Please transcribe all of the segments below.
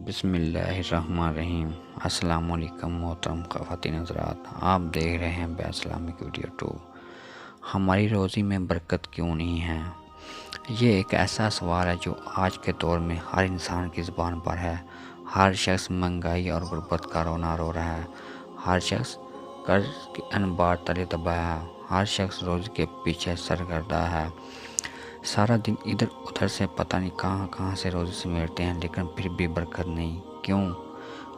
بسم اللہ الرحمن الرحیم۔ السلام علیکم محترم خواتین حضرات، آپ دیکھ رہے ہیں بے اسلامک ویڈیو 2۔ ہماری روزی میں برکت کیوں نہیں ہے؟ یہ ایک ایسا سوال ہے جو آج کے دور میں ہر انسان کی زبان پر ہے۔ ہر شخص مہنگائی اور غربت کا رونا رو رہا ہے، ہر شخص قرض کے انبار تلے دبا ہے، ہر شخص روزی کے پیچھے سرگردہ ہے۔ سارا دن ادھر ادھر سے پتہ نہیں کہاں کہاں سے روزی سمیٹتے ہیں، لیکن پھر بھی برکت نہیں۔ کیوں؟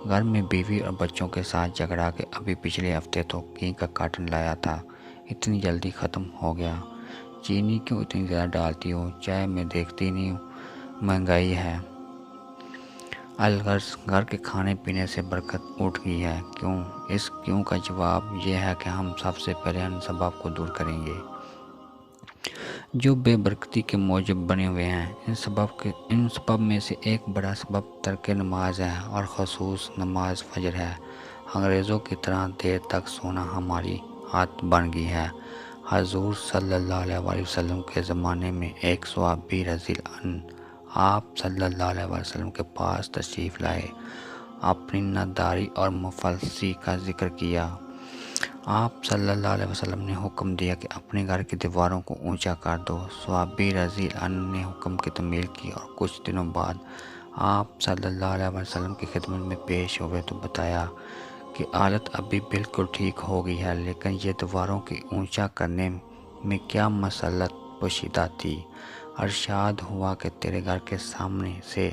گھر میں بیوی اور بچوں کے ساتھ جھگڑا کہ ابھی پچھلے ہفتے تو گھی کا کارٹن لایا تھا، اتنی جلدی ختم ہو گیا۔ چینی کیوں اتنی زیادہ ڈالتی ہو؟ چائے میں دیکھتی نہیں ہوں مہنگائی ہے۔ الغرض گھر کے کھانے پینے سے برکت اٹھ گئی ہے۔ کیوں؟ اس کیوں کا جواب یہ ہے کہ ہم سب سے پہلے ان سبب کو دور کریں گے جو بے برکتی کے موجب بنے ہوئے ہیں۔ ان سبب میں سے ایک بڑا سبب ترک نماز ہے، اور خصوص نماز فجر ہے۔ انگریزوں کی طرح دیر تک سونا ہماری عادت بن گئی ہے۔ حضور صلی اللہ علیہ وسلم کے زمانے میں ایک صحابی رضی اللہ عنہ آپ صلی اللہ علیہ وسلم کے پاس تشریف لائے، اپنی ناداری اور مفلسی کا ذکر کیا۔ آپ صلی اللہ علیہ وسلم نے حکم دیا کہ اپنے گھر کی دیواروں کو اونچا کر دو۔ صحابی رضی اللہ عنہ نے حکم کی تعمیل کی، اور کچھ دنوں بعد آپ صلی اللہ علیہ وسلم کی خدمت میں پیش ہوئے تو بتایا کہ حالت ابھی بالکل ٹھیک ہو گئی ہے، لیکن یہ دیواروں کی اونچا کرنے میں کیا مسئلہ پوشیدہ تھی۔ ارشاد ہوا کہ تیرے گھر کے سامنے سے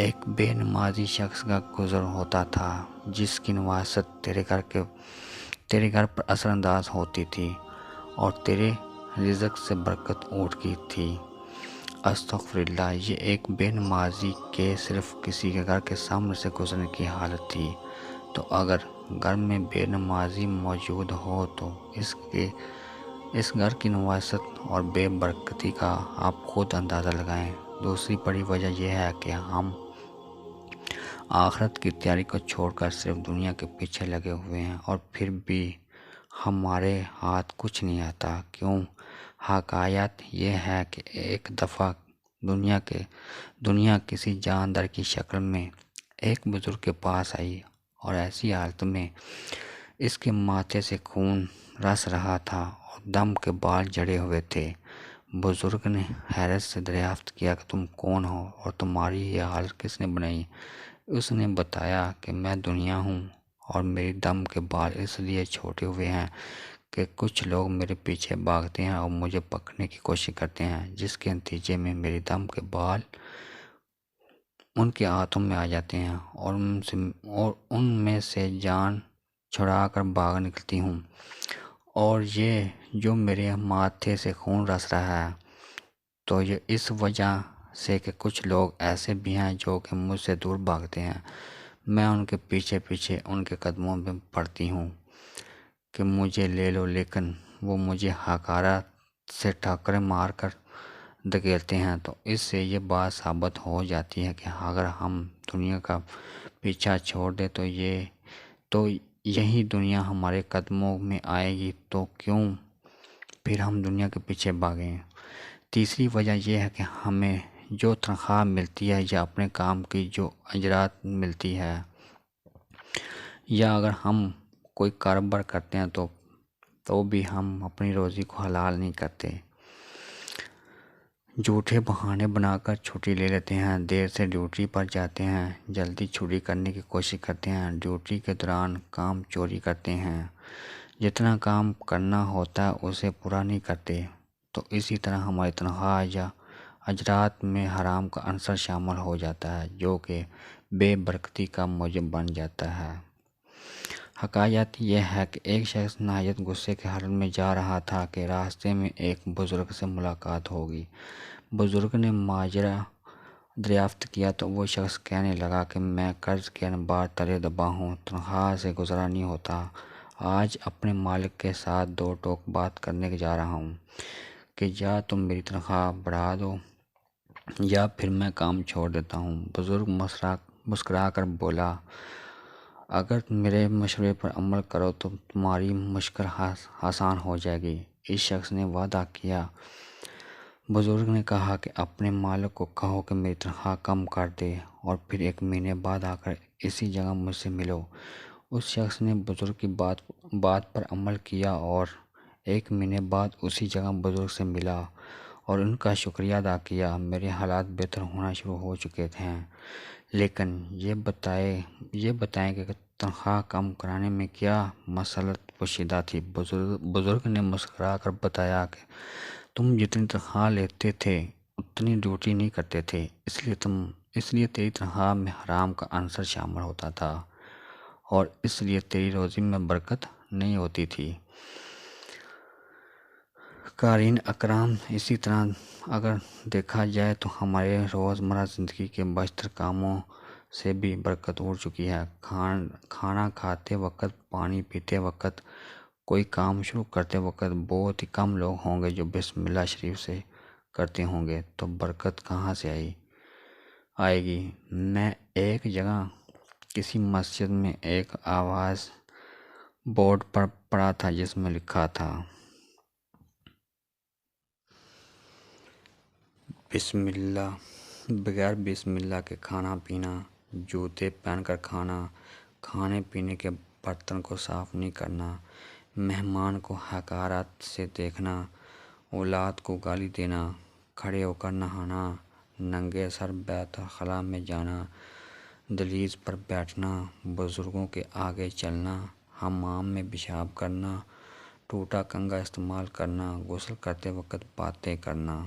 ایک بے نمازی شخص کا گزر ہوتا تھا، جس کی نواست تیرے گھر پر اثر انداز ہوتی تھی، اور تیرے رزق سے برکت اٹھ گئی تھی۔ استغفر اللہ، یہ ایک بے نمازی کے صرف کسی کے گھر کے سامنے سے گزرنے کی حالت تھی، تو اگر گھر میں بے نمازی موجود ہو تو اس گھر کی نواست اور بے برکتی کا آپ خود اندازہ لگائیں۔ دوسری بڑی وجہ یہ ہے کہ ہم آخرت کی تیاری کو چھوڑ کر صرف دنیا کے پیچھے لگے ہوئے ہیں، اور پھر بھی ہمارے ہاتھ کچھ نہیں آتا۔ کیوں؟ حقیقت یہ ہے کہ ایک دفعہ دنیا کسی جاندار کی شکل میں ایک بزرگ کے پاس آئی، اور ایسی حالت میں اس کے ماتھے سے خون رس رہا تھا اور دم کے بال جڑے ہوئے تھے۔ بزرگ نے حیرت سے دریافت کیا کہ تم کون ہو اور تمہاری یہ حالت کس نے بنائی؟ اس نے بتایا کہ میں دنیا ہوں، اور میری دم کے بال اس لیے چھوٹے ہوئے ہیں کہ کچھ لوگ میرے پیچھے بھاگتے ہیں اور مجھے پکڑنے کی کوشش کرتے ہیں، جس کے نتیجے میں میری دم کے بال ان کے ہاتھوں میں آ جاتے ہیں، اور ان میں سے جان چھڑا کر باہر نکلتی ہوں۔ اور یہ جو میرے ماتھے سے خون رس رہا ہے، تو یہ اس وجہ سے کہ کچھ لوگ ایسے بھی ہیں جو کہ مجھ سے دور بھاگتے ہیں۔ میں ان کے پیچھے پیچھے ان کے قدموں میں پڑتی ہوں کہ مجھے لے لو، لیکن وہ مجھے حقارت سے ٹھکریں مار کر دھکیلتے ہیں۔ تو اس سے یہ بات ثابت ہو جاتی ہے کہ اگر ہم دنیا کا پیچھا چھوڑ دیں تو یہی دنیا ہمارے قدموں میں آئے گی، تو کیوں پھر ہم دنیا کے پیچھے بھاگیں؟ تیسری وجہ یہ ہے کہ ہمیں جو تنخواہ ملتی ہے، یا اپنے کام کی جو اجرت ملتی ہے، یا اگر ہم کوئی کاروبار کرتے ہیں تو بھی ہم اپنی روزی کو حلال نہیں کرتے۔ جھوٹے بہانے بنا کر چھٹی لے لیتے ہیں، دیر سے ڈیوٹی پر جاتے ہیں، جلدی چھٹی کرنے کی کوشش کرتے ہیں، ڈیوٹی کے دوران کام چوری کرتے ہیں، جتنا کام کرنا ہوتا ہے اسے پورا نہیں کرتے۔ تو اسی طرح ہماری تنخواہ یا اجرات میں حرام کا عنصر شامل ہو جاتا ہے، جو کہ بے برکتی کا موجب بن جاتا ہے۔ حقیقت یہ ہے کہ ایک شخص نہایت غصے کے حالت میں جا رہا تھا کہ راستے میں ایک بزرگ سے ملاقات ہوگی۔ بزرگ نے ماجرا دریافت کیا تو وہ شخص کہنے لگا کہ میں قرض کے انبار تلے دبا ہوں، تنخواہ سے گزارا نہیں ہوتا۔ آج اپنے مالک کے ساتھ دو ٹوک بات کرنے جا رہا ہوں کہ یا تم میری تنخواہ بڑھا دو یا پھر میں کام چھوڑ دیتا ہوں۔ بزرگ مسکرا کر بولا، اگر میرے مشورے پر عمل کرو تو تمہاری مشکل آسان ہو جائے گی۔ اس شخص نے وعدہ کیا بزرگ نے کہا کہ اپنے مالک کو کہو کہ میری تنخواہ کم کر دے اور پھر 1 مہینے بعد آ کر اسی جگہ مجھ سے ملو۔ اس شخص نے بزرگ کی بات پر عمل کیا اور 1 مہینے بعد اسی جگہ بزرگ سے ملا اور ان کا شکریہ ادا کیا۔ میرے حالات بہتر ہونا شروع ہو چکے ہیں، لیکن یہ بتائیں کہ تنخواہ کم کرانے میں کیا مسئلہ پوشیدہ تھی؟ بزرگ نے مسکرا کر بتایا کہ تم جتنی تنخواہ لیتے تھے اتنی ڈیوٹی نہیں کرتے تھے، اس لیے تیری تنخواہ میں حرام کا عنصر شامل ہوتا تھا اور اس لیے تیری روزی میں برکت نہیں ہوتی تھی۔ قارئین اکرام، اسی طرح اگر دیکھا جائے تو ہمارے روزمرہ زندگی کے بیشتر کاموں سے بھی برکت اڑ چکی ہے۔ کھانا کھاتے وقت، پانی پیتے وقت، کوئی کام شروع کرتے وقت بہت ہی کم لوگ ہوں گے جو بسم اللہ شریف سے کرتے ہوں گے، تو برکت کہاں سے آئے گی؟ میں ایک جگہ کسی مسجد میں ایک آواز بورڈ پر پڑھا تھا جس میں لکھا تھا، بسم اللہ، بغیر بسم اللہ کے کھانا پینا، جوتے پہن کر کھانا، کھانے پینے کے برتن کو صاف نہیں کرنا، مہمان کو حقارت سے دیکھنا، اولاد کو گالی دینا، کھڑے ہو کر نہانا، ننگے سر بیت الخلاء میں جانا، دہلیز پر بیٹھنا، بزرگوں کے آگے چلنا، حمام میں پیشاب کرنا، ٹوٹا کنگا استعمال کرنا، غسل کرتے وقت باتیں کرنا۔